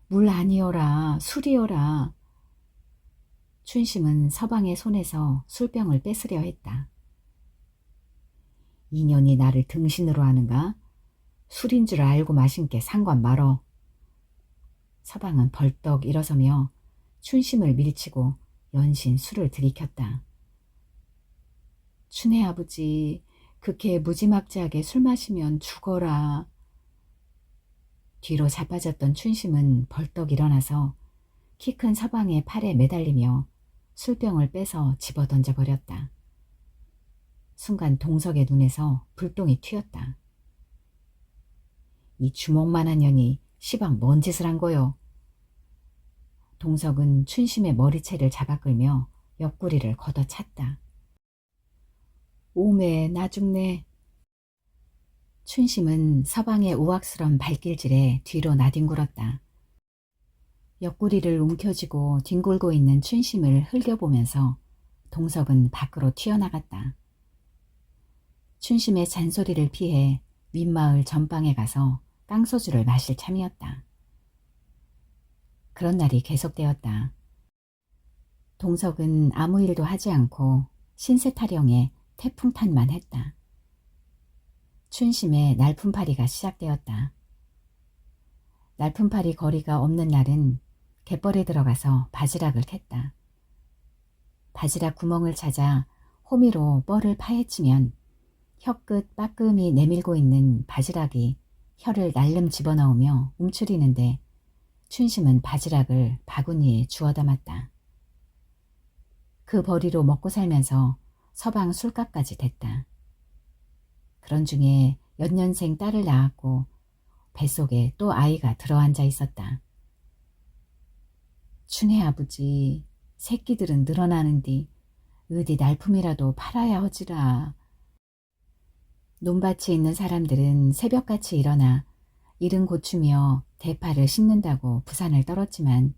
물 아니어라, 술이어라. 춘심은 서방의 손에서 술병을 뺏으려 했다. 이년이 나를 등신으로 하는가? 술인 줄 알고 마신 게 상관 말어. 서방은 벌떡 일어서며 춘심을 밀치고 연신 술을 들이켰다. 춘혜 아버지, 그렇게 무지막지하게 술 마시면 죽어라. 뒤로 자빠졌던 춘심은 벌떡 일어나서 키 큰 서방의 팔에 매달리며 술병을 빼서 집어던져 버렸다. 순간 동석의 눈에서 불똥이 튀었다. 이 주먹만한 년이 시방 뭔 짓을 한 거요? 동석은 춘심의 머리채를 잡아 끌며 옆구리를 걷어찼다. 오메 나 죽네. 춘심은 서방의 우악스런 발길질에 뒤로 나뒹굴었다. 옆구리를 움켜쥐고 뒹굴고 있는 춘심을 흘겨보면서 동석은 밖으로 튀어나갔다. 춘심의 잔소리를 피해 윗마을 전방에 가서 깡소주를 마실 참이었다. 그런 날이 계속되었다. 동석은 아무 일도 하지 않고 신세 타령에 태풍탄만 했다. 춘심의 날품팔이가 시작되었다. 날품팔이 거리가 없는 날은 갯벌에 들어가서 바지락을 캤다. 바지락 구멍을 찾아 호미로 뻘을 파헤치면 혀끝 빠끔히 내밀고 있는 바지락이 혀를 날름 집어넣으며 움츠리는데 춘심은 바지락을 바구니에 주워 담았다. 그 벌이로 먹고 살면서 서방 술값까지 됐다. 그런 중에 연년생 딸을 낳았고 뱃속에 또 아이가 들어앉아 있었다. 춘혜 아버지, 새끼들은 늘어나는디 어디 날품이라도 팔아야 허지라. 논밭에 있는 사람들은 새벽같이 일어나 이른 고추며 대파를 심는다고 부산을 떨었지만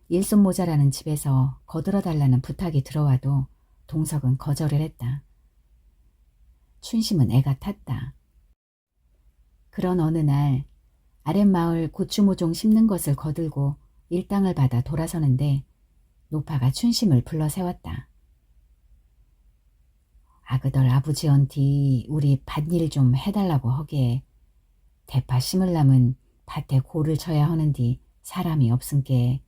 일손 모자라는 집에서 거들어달라는 부탁이 들어와도 동석은 거절을 했다. 춘심은 애가 탔다. 그런 어느 날 아랫마을 고추모종 심는 것을 거들고 일당을 받아 돌아서는데 노파가 춘심을 불러 세웠다. 아그덜 아버지언티 우리 밭일 좀 해달라고 허게. 대파 심을라면 밭에 고를 쳐야 하는디 사람이 없은께.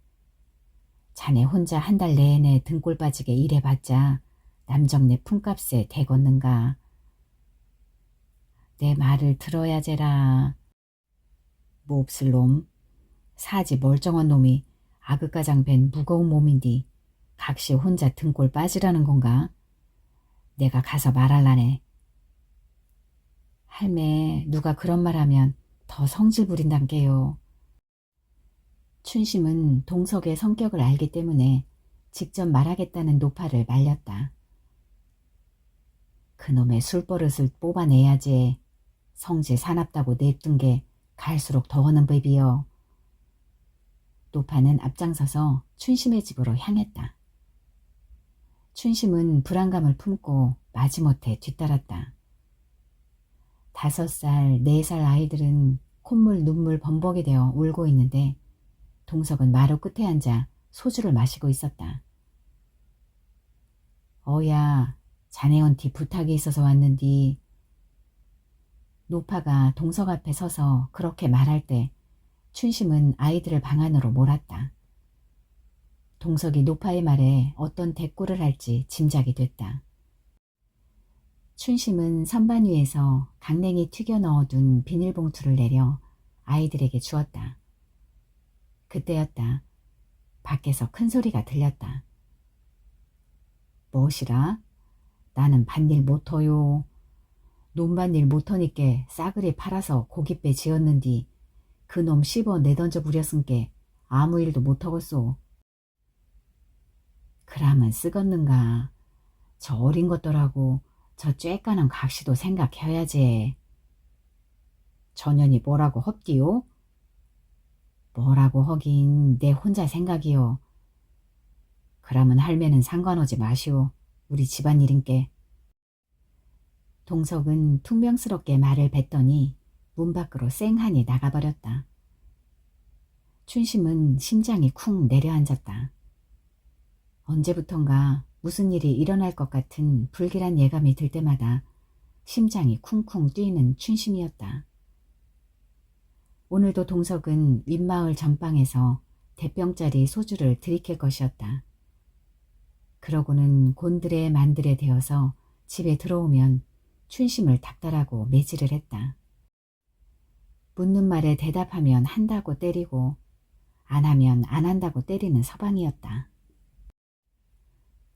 자네 혼자 한 달 내내 등골 빠지게 일해봤자 남정네 품값에 대겄는가. 내 말을 들어야제라. 몹쓸 놈. 사지 멀쩡한 놈이 아그가장 벤 무거운 몸인디 각시 혼자 등골 빠지라는 건가? 내가 가서 말할라네. 할매, 누가 그런 말 하면 더 성질 부린단게요. 춘심은 동석의 성격을 알기 때문에 직접 말하겠다는 노파를 말렸다. 그놈의 술버릇을 뽑아내야지. 성질 사납다고 냅둔 게 갈수록 더하는 법이요. 노파는 앞장서서 춘심의 집으로 향했다. 춘심은 불안감을 품고 마지못해 뒤따랐다. 5살, 4살 아이들은 콧물 눈물 범벅이 되어 울고 있는데 동석은 마루 끝에 앉아 소주를 마시고 있었다. 어야, 자네언티 부탁이 있어서 왔는디. 노파가 동석 앞에 서서 그렇게 말할 때 춘심은 아이들을 방 안으로 몰았다. 동석이 노파의 말에 어떤 대꾸를 할지 짐작이 됐다. 춘심은 선반 위에서 강냉이 튀겨 넣어둔 비닐봉투를 내려 아이들에게 주었다. 그때였다. 밖에서 큰 소리가 들렸다. 무엇이라? 나는 밭일 못허요. 논밭일 못허니께 싸그리 팔아서 고깃배 지었는디 그놈 씹어 내던져 부렸은께 아무 일도 못하겠소. 그라면 쓰겄는가. 저 어린 것들하고 저 쬐까는 각시도 생각해야지. 전현이 뭐라고 헙디요? 뭐라고 하긴 내 혼자 생각이요. 그러면 할매는 상관하지 마시오. 우리 집안일인께. 동석은 퉁명스럽게 말을 뱉더니 문 밖으로 쌩하니 나가버렸다. 춘심은 심장이 쿵 내려앉았다. 언제부턴가 무슨 일이 일어날 것 같은 불길한 예감이 들 때마다 심장이 쿵쿵 뛰는 춘심이었다. 오늘도 동석은 윗마을 전방에서 대병짜리 소주를 들이킬 것이었다. 그러고는 곤드레 만드레 되어서 집에 들어오면 춘심을 닥달하고 매질을 했다. 묻는 말에 대답하면 한다고 때리고 안 하면 안 한다고 때리는 서방이었다.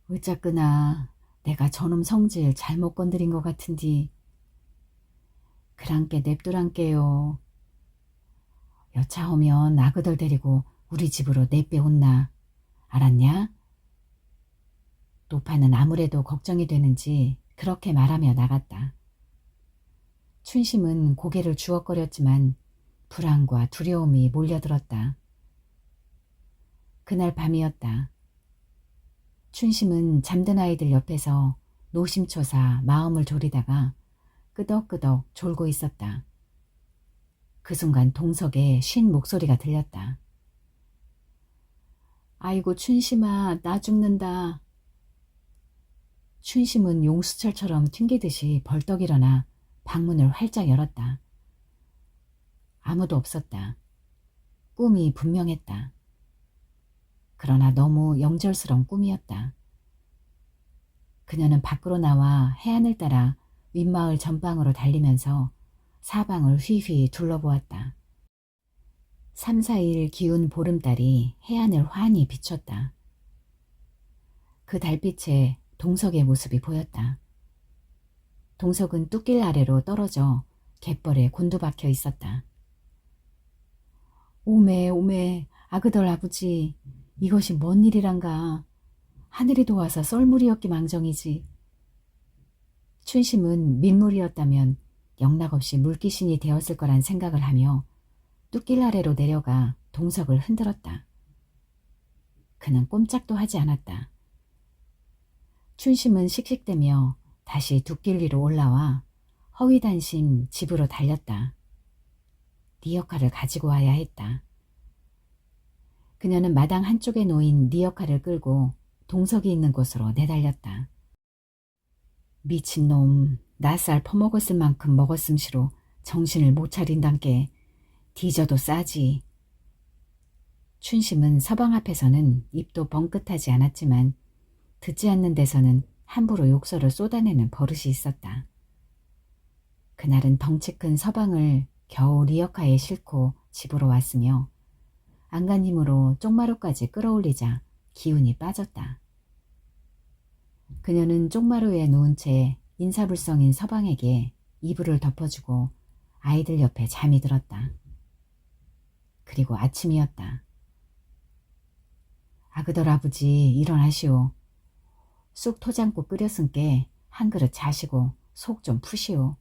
어쩌끄나 내가 저놈 성질 잘못 건드린 것 같은디. 그랑께 냅두란께요. 여차하면 아그들 데리고 우리 집으로 내빼온나. 알았냐? 노파는 아무래도 걱정이 되는지 그렇게 말하며 나갔다. 춘심은 고개를 주걱거렸지만 불안과 두려움이 몰려들었다. 그날 밤이었다. 춘심은 잠든 아이들 옆에서 노심초사 마음을 졸이다가 끄덕끄덕 졸고 있었다. 그 순간 동석의 쉰 목소리가 들렸다. 아이고 춘심아, 나 죽는다. 춘심은 용수철처럼 튕기듯이 벌떡 일어나 방문을 활짝 열었다. 아무도 없었다. 꿈이 분명했다. 그러나 너무 영절스러운 꿈이었다. 그녀는 밖으로 나와 해안을 따라 윗마을 전방으로 달리면서 사방을 휘휘 둘러보았다. 3, 4일 기운 보름달이 해안을 환히 비췄다. 그 달빛에 동석의 모습이 보였다. 동석은 뚝길 아래로 떨어져 갯벌에 곤두박혀 있었다. 오메 오메 아그덜 아버지, 이것이 뭔 일이란가. 하늘이 도와서 썰물이었기 망정이지. 춘심은 민물이었다면 영락없이 물귀신이 되었을 거란 생각을 하며 뚝길 아래로 내려가 동석을 흔들었다. 그는 꼼짝도 하지 않았다. 춘심은 씩씩대며 다시 뚝길 위로 올라와 허위단심 집으로 달렸다. 리어카를 가지고 와야 했다. 그녀는 마당 한쪽에 놓인 리어카를 끌고 동석이 있는 곳으로 내달렸다. 미친놈, 낯살 퍼먹었을 만큼 먹었음시로 정신을 못 차린단께. 뒤져도 싸지. 춘심은 서방 앞에서는 입도 벙긋하지 않았지만 듣지 않는 데서는 함부로 욕설을 쏟아내는 버릇이 있었다. 그날은 덩치 큰 서방을 겨우 리어카에 싣고 집으로 왔으며 안간힘으로 쪽마루까지 끌어올리자 기운이 빠졌다. 그녀는 쪽마루에 누운 채 인사불성인 서방에게 이불을 덮어주고 아이들 옆에 잠이 들었다. 그리고 아침이었다. 아그덜 아버지, 일어나시오. 쑥 토장국 끓였은께 한 그릇 자시고 속 좀 푸시오.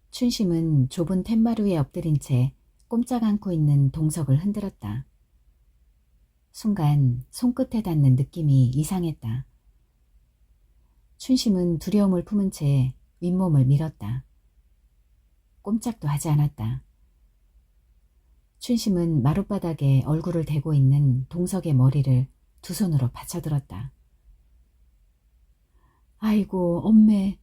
춘심은 좁은 툇마루에 엎드린 채 꼼짝 않고 있는 동석을 흔들었다. 순간 손끝에 닿는 느낌이 이상했다. 춘심은 두려움을 품은 채 윗몸을 밀었다. 꼼짝도 하지 않았다. 춘심은 마룻바닥에 얼굴을 대고 있는 동석의 머리를 두 손으로 받쳐들었다. 아이고 엄매.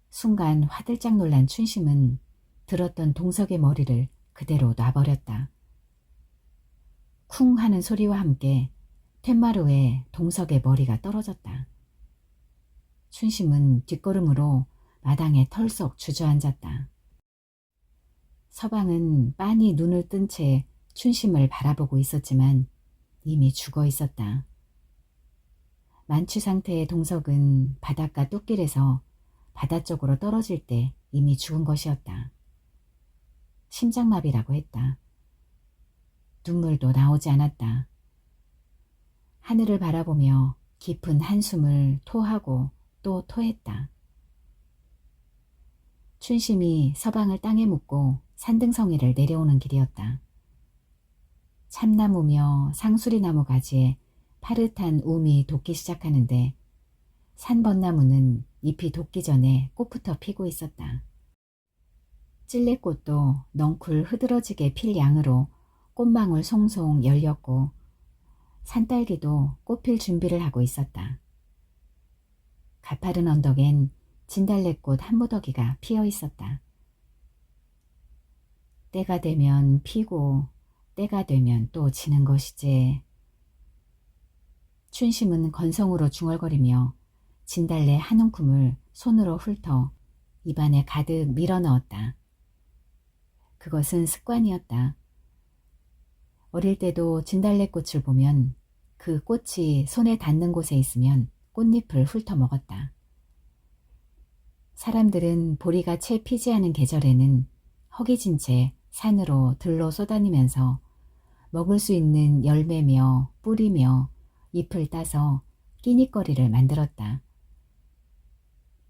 순간 화들짝 놀란 춘심은 들었던 동석의 머리를 그대로 놔버렸다. 쿵 하는 소리와 함께 툇마루에 동석의 머리가 떨어졌다. 춘심은 뒷걸음으로 마당에 털썩 주저앉았다. 서방은 빤히 눈을 뜬 채 춘심을 바라보고 있었지만 이미 죽어 있었다. 만취 상태의 동석은 바닷가 뚝길에서 바다 쪽으로 떨어질 때 이미 죽은 것이었다. 심장마비라고 했다. 눈물도 나오지 않았다. 하늘을 바라보며 깊은 한숨을 토하고 또 토했다. 춘심이 서방을 땅에 묻고 산등성이를 내려오는 길이었다. 참나무며 상수리나무 가지에 파릇한 움이 돋기 시작하는데 산벚나무는 잎이 돋기 전에 꽃부터 피고 있었다. 찔레꽃도 넝쿨 흐드러지게 필 양으로 꽃망울 송송 열렸고 산딸기도 꽃필 준비를 하고 있었다. 가파른 언덕엔 진달래꽃 한 무더기가 피어 있었다. 때가 되면 피고 때가 되면 또 지는 것이지. 춘심은 건성으로 중얼거리며 진달래 한 움큼을 손으로 훑어 입안에 가득 밀어 넣었다. 그것은 습관이었다. 어릴 때도 진달래꽃을 보면 그 꽃이 손에 닿는 곳에 있으면 꽃잎을 훑어 먹었다. 사람들은 보리가 채 피지 않은 계절에는 허기진 채 산으로 들로 쏘다니면서 먹을 수 있는 열매며 뿌리며 잎을 따서 끼니거리를 만들었다.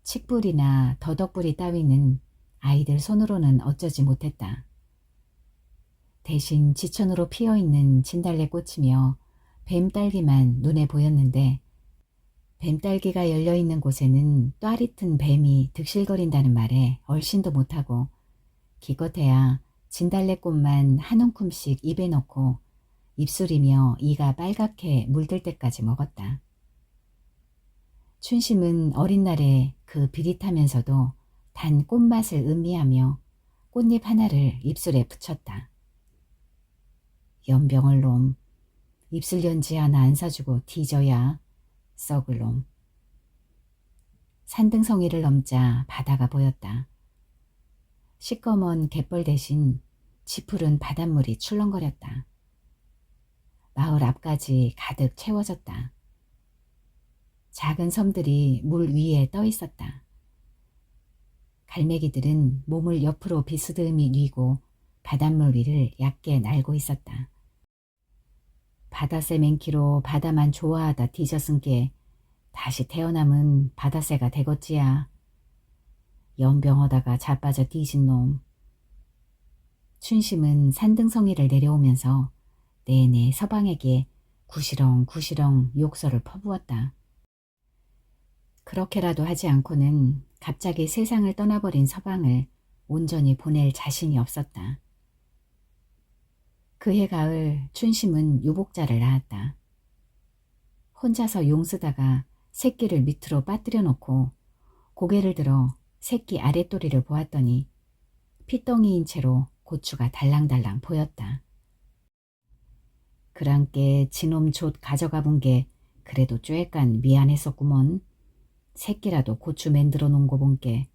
칡뿌리나 더덕뿌리 따위는 아이들 손으로는 어쩌지 못했다. 대신 지천으로 피어있는 진달래꽃이며 뱀딸기만 눈에 보였는데 뱀딸기가 열려있는 곳에는 또아리튼 뱀이 득실거린다는 말에 얼씬도 못하고 기껏해야 진달래꽃만 한 움큼씩 입에 넣고 입술이며 이가 빨갛게 물들 때까지 먹었다. 춘심은 어린 날에 그 비릿하면서도 단 꽃맛을 음미하며 꽃잎 하나를 입술에 붙였다. 연병을 놈, 입술 연지 하나 안 사주고 뒤져야 썩을 놈. 산등성이를 넘자 바다가 보였다. 시꺼먼 갯벌 대신 짙푸른 바닷물이 출렁거렸다. 마을 앞까지 가득 채워졌다. 작은 섬들이 물 위에 떠 있었다. 갈매기들은 몸을 옆으로 비스듬히 뉘고 바닷물 위를 얕게 날고 있었다. 바다새 맨키로 바다만 좋아하다 뒤졌은 게 다시 태어남은 바다새가 되겠지야. 연병하다가 자빠져 뒤진 놈. 춘심은 산등성이를 내려오면서 내내 서방에게 구시렁구시렁 욕설을 퍼부었다. 그렇게라도 하지 않고는 갑자기 세상을 떠나버린 서방을 온전히 보낼 자신이 없었다. 그해 가을 춘심은 유복자를 낳았다. 혼자서 용쓰다가 새끼를 밑으로 빠뜨려 놓고 고개를 들어 새끼 아랫도리를 보았더니 피덩이인 채로 고추가 달랑달랑 보였다. 그랑께 지놈 좆 가져가 본 게 그래도 쬐깐 미안했었구먼. 새끼라도 고추 만들어 놓은 거 본 게.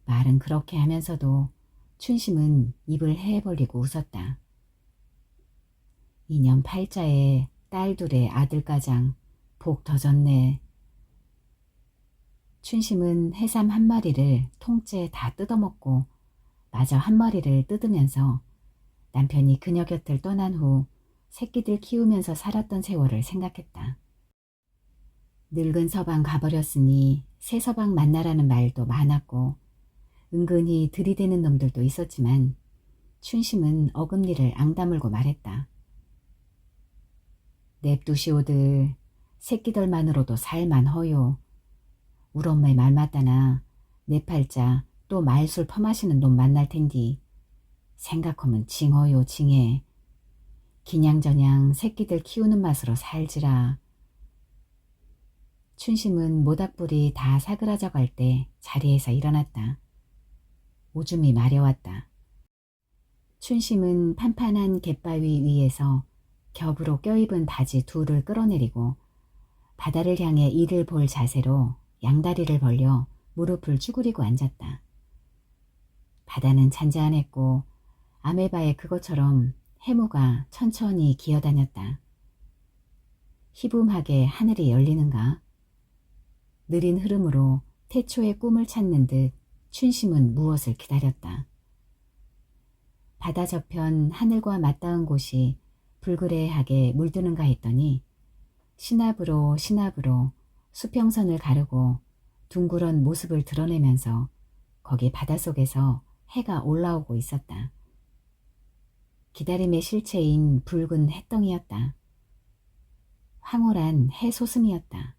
말은 그렇게 하면서도 춘심은 입을 헤 벌리고 웃었다. 2년 8자에 딸 둘에 아들 가장 복 터졌네. 춘심은 해삼 한 마리를 통째 다 뜯어먹고 마저 한 마리를 뜯으면서 남편이 그녀 곁을 떠난 후 새끼들 키우면서 살았던 세월을 생각했다. 늙은 서방 가버렸으니 새 서방 만나라는 말도 많았고 은근히 들이대는 놈들도 있었지만 춘심은 어금니를 앙다물고 말했다. 냅두시오들 새끼들만으로도 살만허요. 울 엄마의 말 맞다나 내 팔자 또 말술 퍼마시는 놈 만날 텐디 생각하면 징허요 징해. 기냥저냥 새끼들 키우는 맛으로 살지라. 춘심은 모닥불이 다 사그라져 갈 때 자리에서 일어났다. 오줌이 마려웠다. 춘심은 판판한 갯바위 위에서 겹으로 껴입은 바지 둘을 끌어내리고 바다를 향해 이를 볼 자세로 양다리를 벌려 무릎을 쭈그리고 앉았다. 바다는 잔잔했고 아메바의 그것처럼 해무가 천천히 기어다녔다. 희붐하게 하늘이 열리는가? 느린 흐름으로 태초의 꿈을 찾는 듯 춘심은 무엇을 기다렸다. 바다 저편 하늘과 맞닿은 곳이 불그레하게 물드는가 했더니 시나브로 수평선을 가르고 둥그런 모습을 드러내면서 거기 바닷속에서 해가 올라오고 있었다. 기다림의 실체인 붉은 햇덩이였다. 황홀한 해솟음이었다.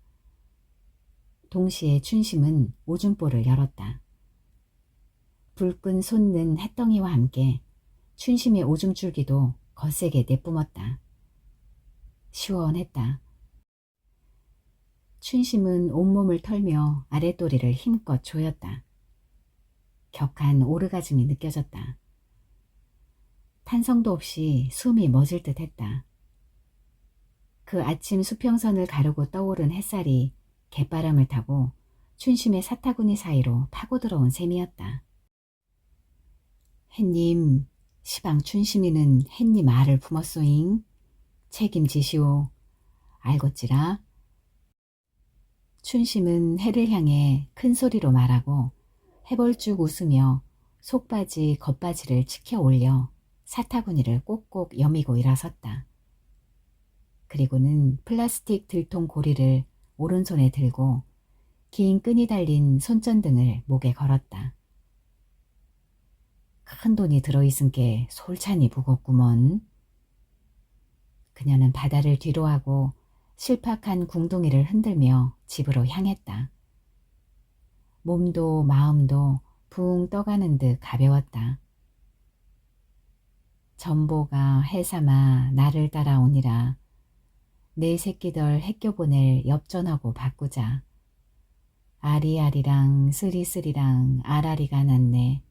동시에 춘심은 오줌볼을 열었다. 불끈 솟는 햇덩이와 함께 춘심의 오줌줄기도 거세게 내뿜었다. 시원했다. 춘심은 온몸을 털며 아랫도리를 힘껏 조였다. 격한 오르가즘이 느껴졌다. 탄성도 없이 숨이 멎을 듯 했다. 그 아침 수평선을 가르고 떠오른 햇살이 갯바람을 타고 춘심의 사타구니 사이로 파고들어온 셈이었다. 햇님, 시방 춘심이는 햇님 알을 품었소잉. 책임지시오. 알겠지라. 춘심은 해를 향해 큰 소리로 말하고 해벌쭉 웃으며 속바지 겉바지를 치켜 올려 사타구니를 꼭꼭 여미고 일어섰다. 그리고는 플라스틱 들통 고리를 오른손에 들고 긴 끈이 달린 손전등을 목에 걸었다. 큰 돈이 들어있은께 솔찬히 무겁구먼. 그녀는 바다를 뒤로하고 실팍한 궁둥이를 흔들며 집으로 향했다. 몸도 마음도 붕 떠가는 듯 가벼웠다. 전보가 해삼아 나를 따라오니라. 내 새끼들 해껴보낼 엽전하고 바꾸자. 아리아리랑 쓰리쓰리랑 아라리가 났네.